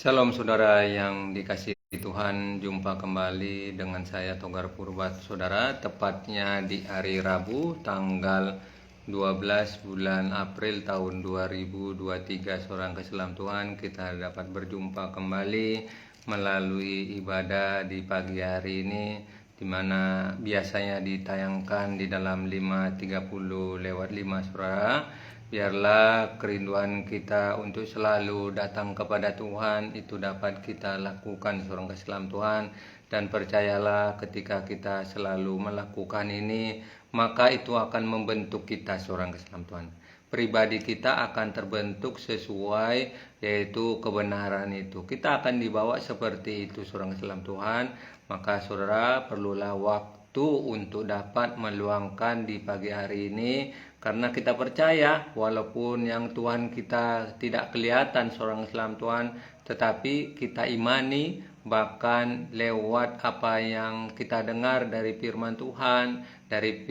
Shalom saudara yang dikasihi Tuhan, jumpa kembali dengan saya Togar Purbat saudara, tepatnya di hari Rabu tanggal 12 bulan April tahun 2023. Seorang keselam Tuhan, kita dapat berjumpa kembali melalui ibadah di pagi hari ini, di mana biasanya ditayangkan di dalam 5:30 saudara. Biarlah kerinduan kita untuk selalu datang kepada Tuhan itu dapat kita lakukan seorang keselam Tuhan. Dan percayalah ketika kita selalu melakukan ini, maka itu akan membentuk kita seorang keselam Tuhan. Pribadi kita akan terbentuk sesuai yaitu kebenaran itu. Kita akan dibawa seperti itu seorang keselam Tuhan. Maka saudara perlulah waktu untuk dapat meluangkan di pagi hari ini, karena kita percaya walaupun yang Tuhan kita tidak kelihatan seorang Islam Tuhan, tetapi kita imani bahkan lewat apa yang kita dengar dari firman Tuhan, dari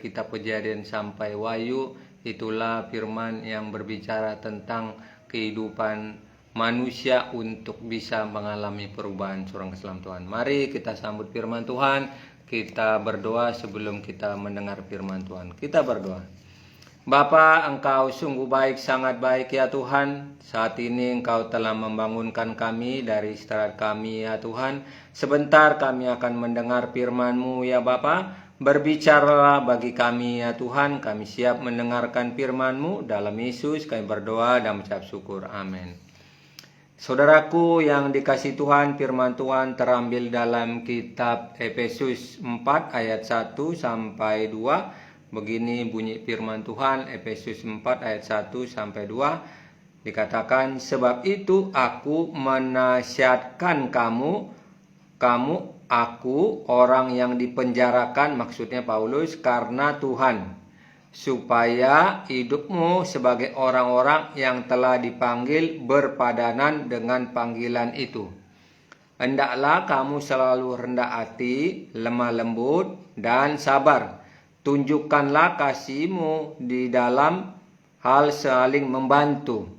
kitab Kejadian sampai Wahyu, itulah firman yang berbicara tentang kehidupan manusia untuk bisa mengalami perubahan seorang Islam Tuhan. Mari kita sambut firman Tuhan. Kita berdoa sebelum kita mendengar firman Tuhan. Kita berdoa. Bapa, Engkau sungguh baik, sangat baik ya Tuhan. Saat ini Engkau telah membangunkan kami dari istirahat kami ya Tuhan. Sebentar kami akan mendengar firman-Mu ya Bapa. Berbicaralah bagi kami ya Tuhan. Kami siap mendengarkan firman-Mu. Dalam Yesus kami berdoa dan mengucap syukur. Amin. Saudaraku yang dikasihi Tuhan, firman Tuhan terambil dalam kitab Efesus 4 ayat 1 sampai 2. Begini bunyi firman Tuhan, Efesus 4 ayat 1 sampai 2. Dikatakan, sebab itu aku menasihatkan aku orang yang dipenjarakan, maksudnya Paulus, karena Tuhan, supaya hidupmu sebagai orang-orang yang telah dipanggil berpadanan dengan panggilan itu. Hendaklah kamu selalu rendah hati, lemah lembut, dan sabar. Tunjukkanlah kasihmu di dalam hal saling membantu.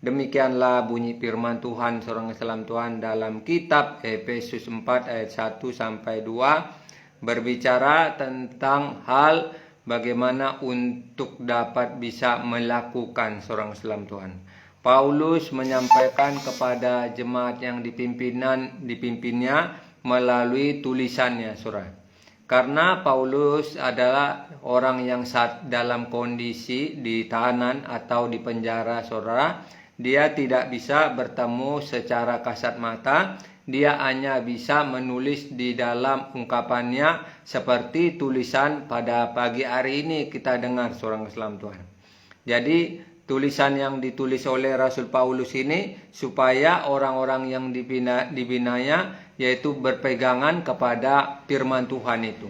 Demikianlah bunyi firman Tuhan seorang Islam Tuhan dalam kitab Efesus 4 ayat 1 sampai 2, berbicara tentang hal bagaimana untuk dapat bisa melakukan seorang Islam Tuhan. Paulus menyampaikan kepada jemaat yang dipimpinnya melalui tulisannya, saudara. Karena Paulus adalah orang yang dalam kondisi di tahanan atau di penjara, saudara. Dia tidak bisa bertemu secara kasat mata. Dia hanya bisa menulis di dalam ungkapannya seperti tulisan pada pagi hari ini kita dengar seorang Islam Tuhan. Jadi tulisan yang ditulis oleh Rasul Paulus ini supaya orang-orang yang dibinanya yaitu berpegangan kepada firman Tuhan itu,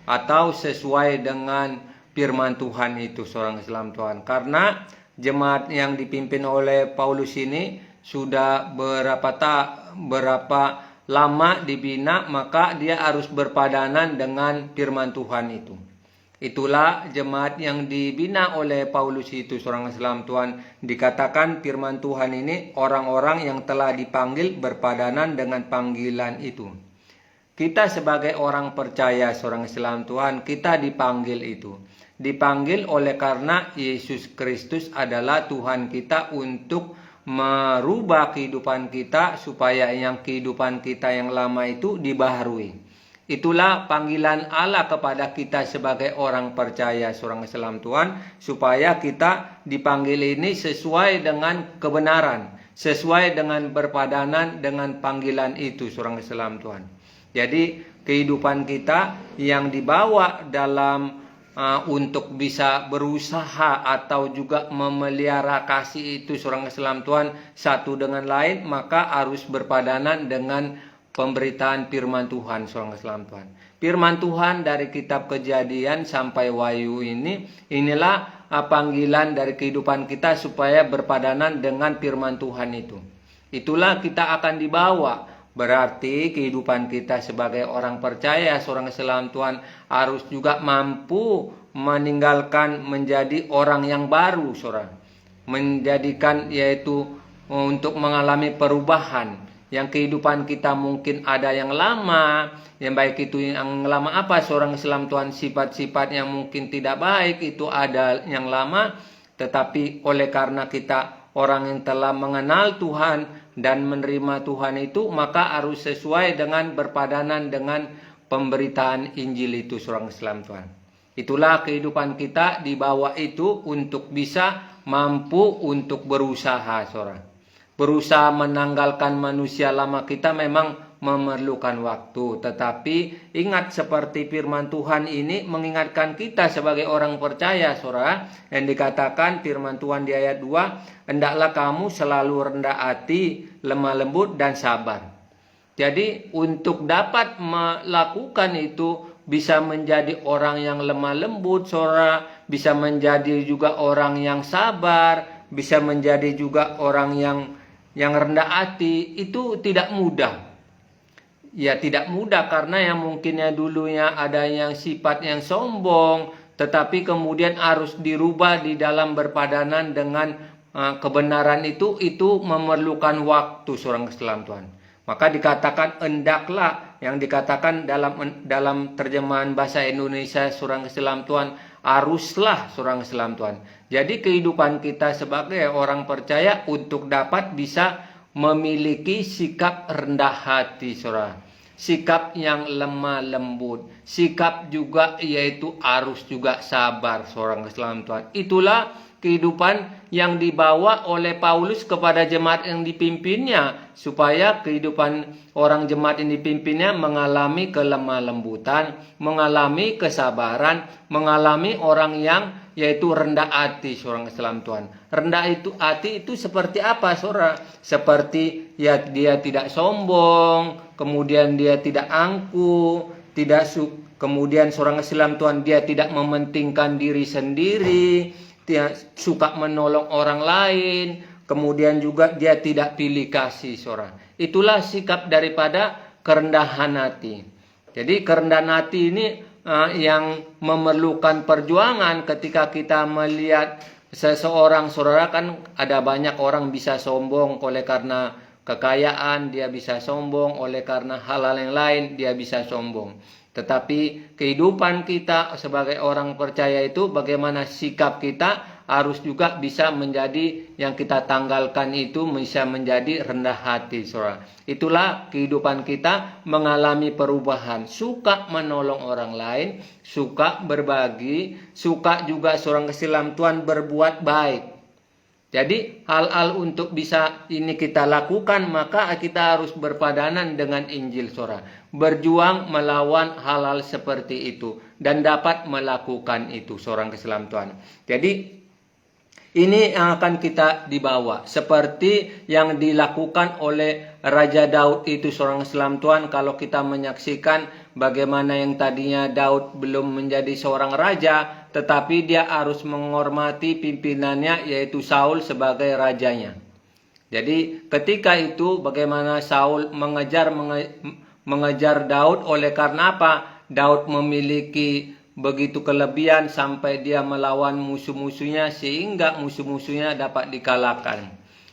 atau sesuai dengan firman Tuhan itu seorang Islam Tuhan. Karena jemaat yang dipimpin oleh Paulus ini sudah berapa lama dibina, maka dia harus berpadanan dengan firman Tuhan itu. Itulah jemaat yang dibina oleh Paulus itu seorang Islam Tuhan. Dikatakan firman Tuhan ini orang-orang yang telah dipanggil berpadanan dengan panggilan itu. Kita sebagai orang percaya seorang Islam Tuhan, kita dipanggil itu. Dipanggil oleh karena Yesus Kristus adalah Tuhan kita untuk merubah kehidupan kita supaya yang kehidupan kita yang lama itu dibaharui. Itulah panggilan Allah kepada kita sebagai orang percaya seorang Islam Tuhan, supaya kita dipanggil ini sesuai dengan kebenaran, sesuai dengan berpadanan dengan panggilan itu seorang Islam Tuhan. Jadi kehidupan kita yang dibawa dalam untuk bisa berusaha atau juga memelihara kasih itu seorang Islam Tuhan satu dengan lain, maka harus berpadanan dengan pemberitaan firman Tuhan seorang Islam Tuhan. Firman Tuhan dari kitab Kejadian sampai Wahyu inilah panggilan dari kehidupan kita supaya berpadanan dengan firman Tuhan itu. Itulah kita akan dibawa. Berarti kehidupan kita sebagai orang percaya seorang Islam Tuhan harus juga mampu meninggalkan menjadi orang yang baru, saudara. Menjadikan yaitu untuk mengalami perubahan. Yang kehidupan kita mungkin ada yang lama, yang baik itu yang lama apa seorang Islam Tuhan, sifat-sifat yang mungkin tidak baik itu ada yang lama, tetapi oleh karena kita orang yang telah mengenal Tuhan dan menerima Tuhan itu, maka harus sesuai dengan berpadanan dengan pemberitaan Injil itu seorang Islam Tuhan. Itulah kehidupan kita di bawah itu untuk bisa mampu untuk berusaha seorang. Berusaha menanggalkan manusia lama kita memang memerlukan waktu. Tetapi ingat seperti firman Tuhan ini mengingatkan kita sebagai orang percaya saudara. Yang dikatakan firman Tuhan di ayat 2. Hendaklah kamu selalu rendah hati, lemah lembut dan sabar. Jadi untuk dapat melakukan itu bisa menjadi orang yang lemah lembut saudara. Bisa menjadi juga orang yang sabar. Bisa menjadi juga orang yang rendah hati, itu tidak mudah. Ya tidak mudah karena yang mungkinnya dulunya ada yang sifat yang sombong, tetapi kemudian harus dirubah di dalam berpadanan dengan kebenaran itu memerlukan waktu seorang Islam Tuhan. Maka dikatakan hendaklah, yang dikatakan dalam terjemahan bahasa Indonesia seorang Islam Tuhan, haruslah seorang Islam Tuhan. Jadi kehidupan kita sebagai orang percaya untuk dapat bisa memiliki sikap rendah hati saudara. Sikap yang lemah lembut. Sikap juga yaitu harus juga sabar seorang Islam Tuhan. Itulah kehidupan yang dibawa oleh Paulus kepada jemaat yang dipimpinnya, supaya kehidupan orang jemaat yang dipimpinnya mengalami kelemah lembutan, mengalami kesabaran, mengalami orang yang yaitu rendah hati seorang Islam Tuhan. Rendah hati itu seperti apa saudara? Seperti ya dia tidak sombong, kemudian dia tidak angkuh, kemudian seorang Islam Tuhan dia tidak mementingkan diri sendiri, dia suka menolong orang lain, kemudian juga dia tidak pilih kasih saudara. Itulah sikap daripada kerendahan hati. Jadi kerendahan hati ini yang memerlukan perjuangan. Ketika kita melihat seseorang saudara, kan ada banyak orang bisa sombong oleh karena kekayaan, dia bisa sombong oleh karena hal-hal yang lain, dia bisa sombong. Tetapi kehidupan kita sebagai orang percaya itu bagaimana sikap kita harus juga bisa menjadi yang kita tanggalkan itu bisa menjadi rendah hati saudara. Itulah kehidupan kita mengalami perubahan. Suka menolong orang lain, suka berbagi, suka juga seorang Islam Tuhan berbuat baik. Jadi hal-hal untuk bisa ini kita lakukan, maka kita harus berpadanan dengan Injil saudara. Berjuang melawan hal-hal seperti itu dan dapat melakukan itu seorang Islam Tuhan. Jadi ini yang akan kita dibawa seperti yang dilakukan oleh Raja Daud itu seorang Islam Tuhan. Kalau kita menyaksikan bagaimana yang tadinya Daud belum menjadi seorang raja, tetapi dia harus menghormati pimpinannya yaitu Saul sebagai rajanya. Jadi ketika itu bagaimana Saul mengejar Daud, oleh karena apa? Daud memiliki begitu kelebihan sampai dia melawan musuh-musuhnya sehingga musuh-musuhnya dapat dikalahkan.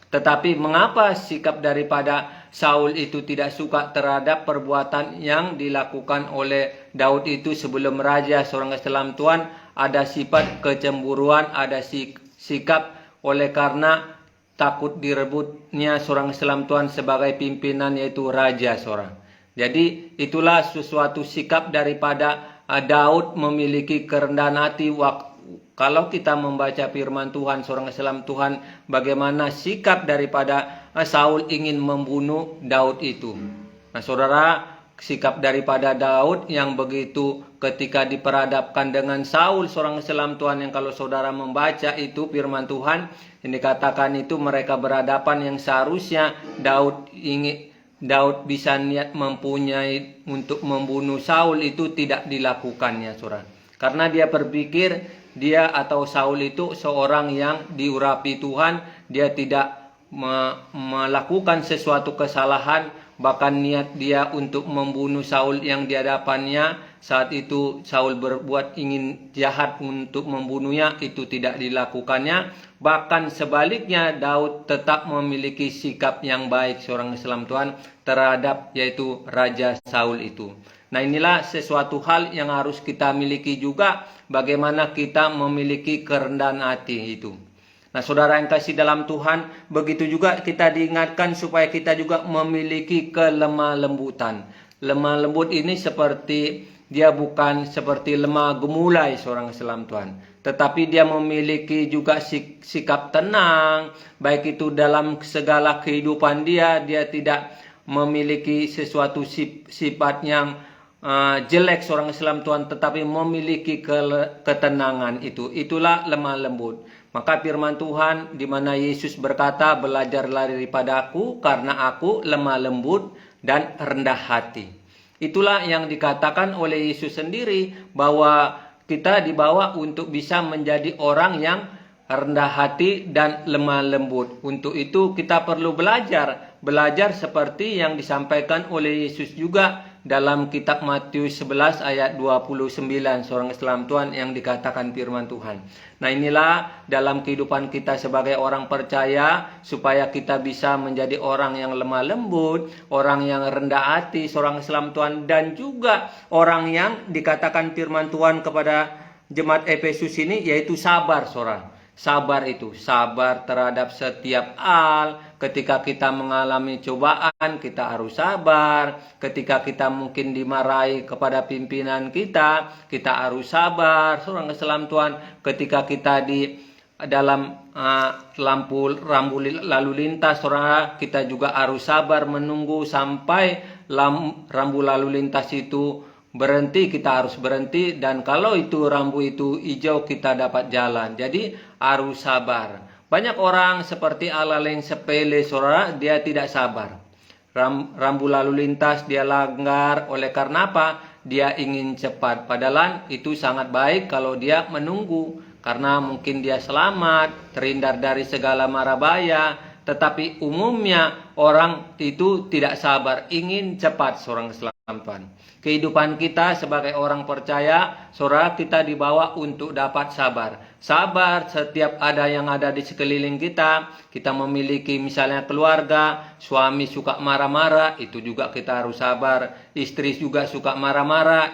Tetapi mengapa sikap daripada Saul itu tidak suka terhadap perbuatan yang dilakukan oleh Daud itu sebelum raja seorang Islam Tuhan? Ada sifat kecemburuan, ada sikap oleh karena takut direbutnya seorang Islam Tuhan sebagai pimpinan yaitu raja seorang. Jadi itulah sesuatu sikap daripada Daud memiliki kerendahan hati. Kalau kita membaca firman Tuhan seorang Islam Tuhan, bagaimana sikap daripada Saul ingin membunuh Daud itu. Nah saudara, sikap daripada Daud yang begitu ketika diperhadapkan dengan Saul seorang Islam Tuhan, yang kalau saudara membaca itu firman Tuhan yang dikatakan itu mereka berhadapan, yang seharusnya Daud bisa niat mempunyai untuk membunuh Saul itu tidak dilakukannya saudara. Karena dia berpikir dia atau Saul itu seorang yang diurapi Tuhan, dia tidak melakukan sesuatu kesalahan, bahkan niat dia untuk membunuh Saul yang di hadapannya saat itu Saul berbuat ingin jahat untuk membunuhnya, itu tidak dilakukannya. Bahkan sebaliknya, Daud tetap memiliki sikap yang baik seorang Islam Tuhan terhadap yaitu Raja Saul itu. Nah, inilah sesuatu hal yang harus kita miliki juga, bagaimana kita memiliki kerendahan hati itu. Nah, saudara yang kasih dalam Tuhan, begitu juga kita diingatkan supaya kita juga memiliki kelemah lembutan. Lemah lembut ini seperti dia bukan seperti lemah gemulai seorang Islam Tuhan, tetapi dia memiliki juga sikap tenang, baik itu dalam segala kehidupan dia tidak memiliki sesuatu sifat yang jelek seorang Islam Tuhan, tetapi memiliki ketenangan itu. Itulah lemah lembut. Maka firman Tuhan di mana Yesus berkata, belajarlah daripada aku karena aku lemah lembut dan rendah hati. Itulah yang dikatakan oleh Yesus sendiri, bahwa kita dibawa untuk bisa menjadi orang yang rendah hati dan lemah lembut. Untuk itu kita perlu belajar seperti yang disampaikan oleh Yesus juga dalam kitab Matius 11 ayat 29 seorang Islam Tuhan, yang dikatakan firman Tuhan. Nah, inilah dalam kehidupan kita sebagai orang percaya, supaya kita bisa menjadi orang yang lemah lembut, orang yang rendah hati seorang Islam Tuhan, dan juga orang yang dikatakan firman Tuhan kepada jemaat Efesus ini, yaitu sabar seorang. Sabar itu, sabar terhadap setiap hal. Ketika kita mengalami cobaan, kita harus sabar. Ketika kita mungkin dimarahi kepada pimpinan kita harus sabar. Seorang Islam Tuhan, ketika kita di dalam rambu lalu lintas, saudara, kita juga harus sabar menunggu sampai rambu lalu lintas itu berhenti, kita harus berhenti, dan kalau itu rambu itu hijau kita dapat jalan. Jadi harus sabar. Banyak orang seperti hal-hal yang sepele, saudara, dia tidak sabar. Rambu lalu lintas dia langgar, oleh karena apa? Dia ingin cepat. Padahal itu sangat baik kalau dia menunggu, karena mungkin dia selamat, terhindar dari segala mara bahaya. Tetapi umumnya orang itu tidak sabar, ingin cepat seorang Islam Tuhan. Kehidupan kita sebagai orang percaya, saudara, kita dibawa untuk dapat sabar. Sabar setiap yang ada di sekeliling kita. Kita memiliki misalnya keluarga, suami suka marah-marah, itu juga kita harus sabar. Istri juga suka marah-marah,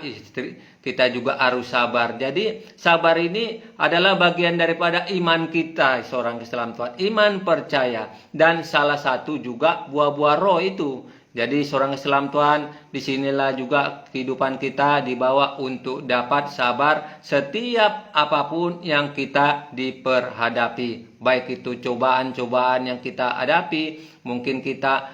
kita juga harus sabar. Jadi sabar ini adalah bagian daripada iman kita seorang Islam Tuhan. Iman percaya, dan salah satu juga buah-buah roh itu. Jadi seorang Islam Tuhan, disinilah juga kehidupan kita dibawa untuk dapat sabar setiap apapun yang kita diperhadapi. Baik itu cobaan-cobaan yang kita hadapi, mungkin kita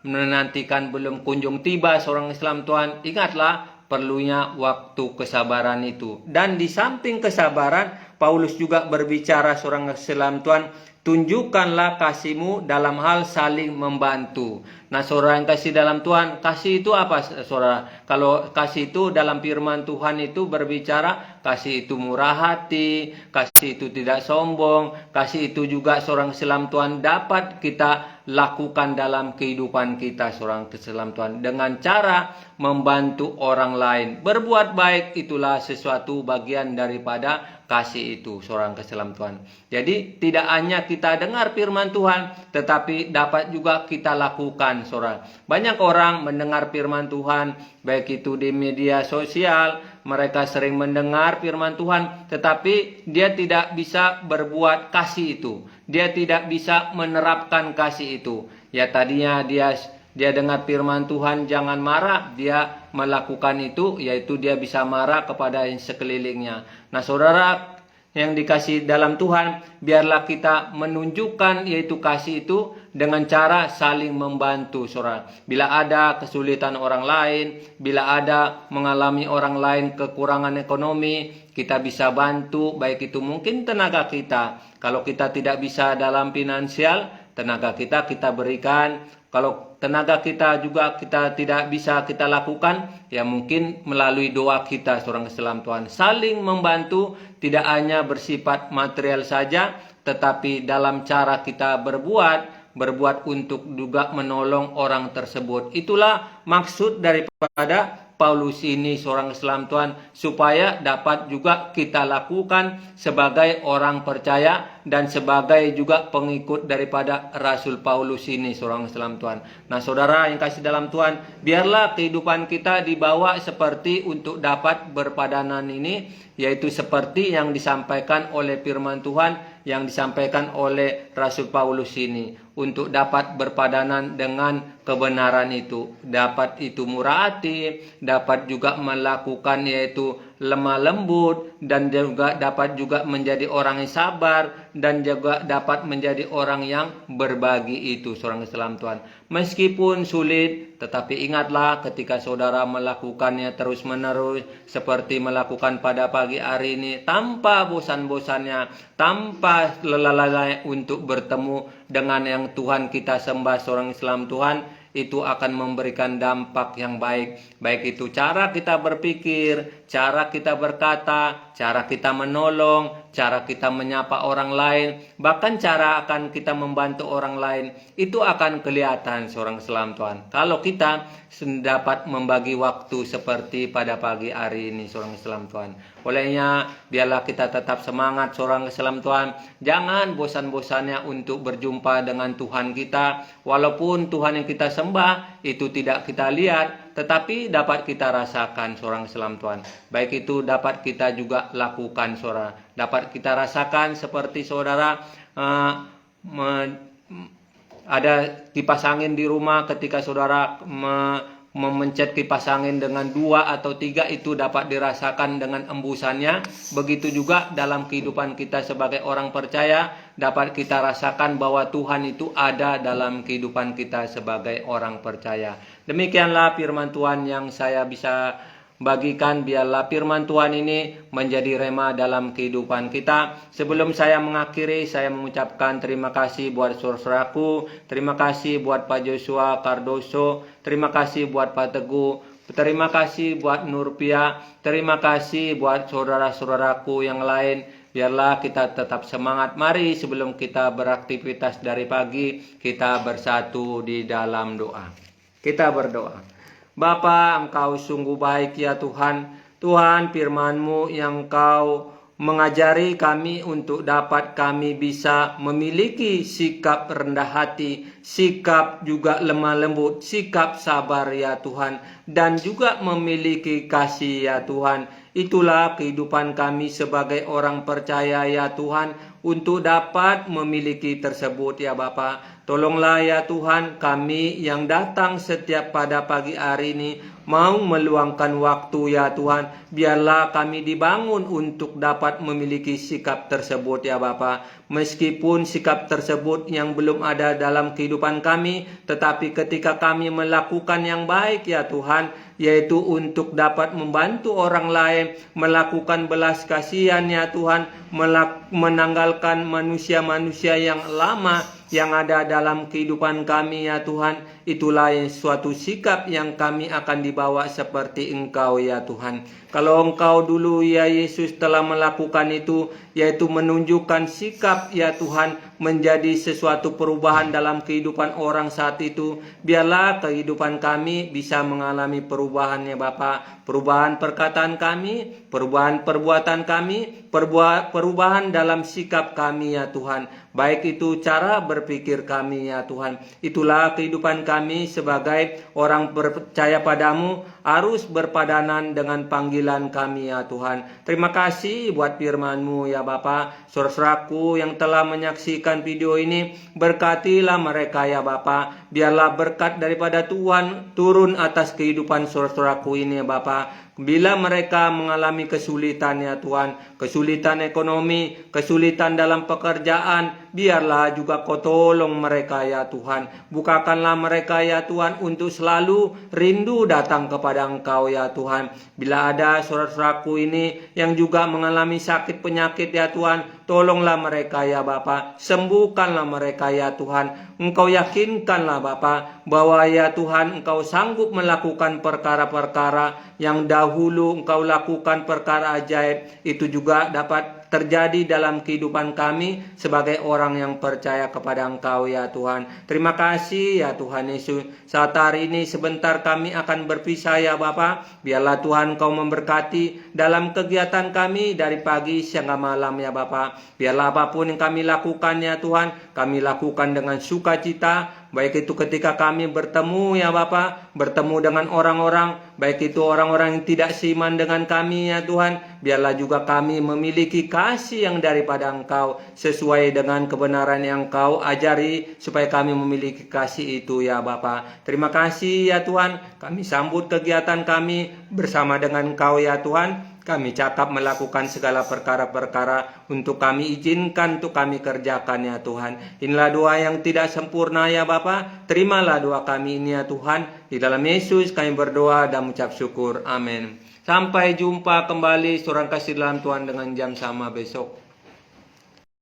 menantikan belum kunjung tiba seorang Islam Tuhan. Ingatlah perlunya waktu kesabaran itu. Dan di samping kesabaran, Paulus juga berbicara seorang Islam Tuhan, tunjukkanlah kasihmu dalam hal saling membantu. Nah, saudara yang kasih dalam Tuhan, kasih itu apa, saudara? Kalau kasih itu dalam firman Tuhan itu berbicara, kasih itu murah hati, kasih itu tidak sombong, kasih itu juga seorang Islam Tuhan dapat kita lakukan dalam kehidupan kita seorang Islam Tuhan, dengan cara membantu orang lain. Berbuat baik itulah sesuatu bagian daripada kasih itu seorang Islam Tuhan. Jadi tidak hanya kita dengar firman Tuhan, tetapi dapat juga kita lakukan, saudara. Banyak orang mendengar firman Tuhan, baik itu di media sosial, mereka sering mendengar firman Tuhan, tetapi dia tidak bisa berbuat kasih itu. Dia tidak bisa menerapkan kasih itu. Ya, tadinya dia dengar firman Tuhan jangan marah, dia melakukan itu, yaitu dia bisa marah kepada yang sekelilingnya. Nah, saudara yang dikasih dalam Tuhan, biarlah kita menunjukkan yaitu kasih itu dengan cara saling membantu, saudara. Bila ada kesulitan orang lain, bila ada mengalami orang lain kekurangan ekonomi, kita bisa bantu, baik itu mungkin tenaga kita. Kalau kita tidak bisa dalam finansial, tenaga kita berikan. Kalau tenaga kita juga kita tidak bisa kita lakukan, ya mungkin melalui doa kita seorang Islam Tuhan. Saling membantu tidak hanya bersifat material saja, tetapi dalam cara kita berbuat untuk juga menolong orang tersebut. Itulah maksud daripada Paulus ini seorang Islam Tuhan, supaya dapat juga kita lakukan sebagai orang percaya dan sebagai juga pengikut daripada Rasul Paulus ini seorang Islam Tuhan. Nah saudara yang kasih dalam Tuhan, biarlah kehidupan kita dibawa seperti untuk dapat berpadanan ini, yaitu seperti yang disampaikan oleh firman Tuhan, yang disampaikan oleh Rasul Paulus ini, untuk dapat berpadanan dengan kebenaran itu, dapat itu murah hati, dapat juga melakukan yaitu lemah lembut, dan juga dapat juga menjadi orang yang sabar, dan juga dapat menjadi orang yang berbagi itu seorang Islam Tuhan. Meskipun sulit, tetapi ingatlah ketika saudara melakukannya terus menerus seperti melakukan pada pagi hari ini, tanpa bosan-bosannya, tanpa lelah-lelah untuk bertemu dengan yang Tuhan kita sembah seorang Islam Tuhan, itu akan memberikan dampak yang baik. Baik itu cara kita berpikir, cara kita berkata, cara kita menolong, cara kita menyapa orang lain, bahkan cara akan kita membantu orang lain, itu akan kelihatan seorang Islam Tuhan. Kalau kita dapat membagi waktu seperti pada pagi hari ini seorang Islam Tuhan. Olehnya biarlah kita tetap semangat seorang Islam Tuhan. Jangan bosan-bosannya untuk berjumpa dengan Tuhan kita. Walaupun Tuhan yang kita sembah itu tidak kita lihat, tetapi dapat kita rasakan seorang Islam Tuhan. Baik itu dapat kita juga lakukan saudara. Dapat kita rasakan seperti saudara ada kipas angin di rumah, ketika saudara memencet kipas angin dengan 2 atau 3, itu dapat dirasakan dengan embusannya. Begitu juga dalam kehidupan kita sebagai orang percaya, dapat kita rasakan bahwa Tuhan itu ada dalam kehidupan kita sebagai orang percaya. Demikianlah firman Tuhan yang saya bisa bagikan. Biarlah firman Tuhan ini menjadi rema dalam kehidupan kita. Sebelum saya mengakhiri, saya mengucapkan terima kasih buat saudaraku, terima kasih buat Pak Joshua Cardoso, terima kasih buat Pak Teguh, terima kasih buat Nurpia, terima kasih buat saudara-saudaraku yang lain. Biarlah kita tetap semangat. Mari sebelum kita beraktivitas dari pagi, kita bersatu di dalam doa. Kita berdoa. Bapa, Engkau sungguh baik ya Tuhan. Tuhan, firman-Mu yang Engkau mengajari kami untuk dapat kami bisa memiliki sikap rendah hati, sikap juga lemah lembut, sikap sabar ya Tuhan, dan juga memiliki kasih ya Tuhan. Itulah kehidupan kami sebagai orang percaya ya Tuhan, untuk dapat memiliki tersebut ya Bapa. Tolonglah ya Tuhan kami yang datang setiap pada pagi hari ini, mau meluangkan waktu ya Tuhan. Biarlah kami dibangun untuk dapat memiliki sikap tersebut ya Bapa. Meskipun sikap tersebut yang belum ada dalam kehidupan kami, tetapi ketika kami melakukan yang baik ya Tuhan, yaitu untuk dapat membantu orang lain, melakukan belas kasihan ya Tuhan, menanggalkan manusia-manusia yang lama yang ada dalam kehidupan kami ya Tuhan. Itulah suatu sikap yang kami akan dibawa seperti Engkau ya Tuhan. Kalau Engkau dulu ya Yesus telah melakukan itu, yaitu menunjukkan sikap ya Tuhan, menjadi sesuatu perubahan dalam kehidupan orang saat itu. Biarlah kehidupan kami bisa mengalami perubahannya Bapa. Perubahan perkataan kami, perubahan perbuatan kami, perubahan dalam sikap kami ya Tuhan. Baik itu cara berpikir kami ya Tuhan. Itulah kehidupan kami sebagai orang percaya padamu, harus berpadanan dengan panggilan kami ya Tuhan. Terima kasih buat firman-Mu ya Bapa. Saudaraku yang telah menyaksikan video ini, berkatilah mereka ya Bapa. Biarlah berkat daripada Tuhan turun atas kehidupan saudaraku ini ya Bapa. Bila mereka mengalami kesulitan ya Tuhan, kesulitan ekonomi, kesulitan dalam pekerjaan, biarlah juga Kau tolong mereka ya Tuhan. Bukakanlah mereka ya Tuhan untuk selalu rindu datang kepada Engkau ya Tuhan. Bila ada saudaraku ini yang juga mengalami sakit penyakit ya Tuhan, tolonglah mereka ya Bapa. Sembuhkanlah mereka ya Tuhan. Engkau yakinkanlah Bapa bahwa ya Tuhan Engkau sanggup melakukan perkara-perkara yang dahulu Engkau lakukan, perkara ajaib. Itu juga dapat terjadi dalam kehidupan kami sebagai orang yang percaya kepada Engkau ya Tuhan. Terima kasih ya Tuhan Yesus. Saat hari ini sebentar kami akan berpisah ya Bapa. Biarlah Tuhan Kau memberkati dalam kegiatan kami dari pagi hingga malam ya Bapa. Biarlah apapun yang kami lakukan ya Tuhan, kami lakukan dengan sukacita. Baik itu ketika kami bertemu ya Bapa, bertemu dengan orang-orang, baik itu orang-orang yang tidak seiman dengan kami ya Tuhan. Biarlah juga kami memiliki kasih yang daripada Engkau, sesuai dengan kebenaran yang Kau ajari, supaya kami memiliki kasih itu ya Bapa. Terima kasih ya Tuhan, kami sambut kegiatan kami bersama dengan Engkau ya Tuhan. Kami cakap melakukan segala perkara-perkara untuk kami izinkan untuk kami kerjakan ya Tuhan. Inilah doa yang tidak sempurna ya Bapa. Terimalah doa kami ini ya Tuhan. Di dalam Yesus kami berdoa dan mengucap syukur. Amin. Sampai jumpa kembali, saudara kasih dalam Tuhan, dengan jam sama besok.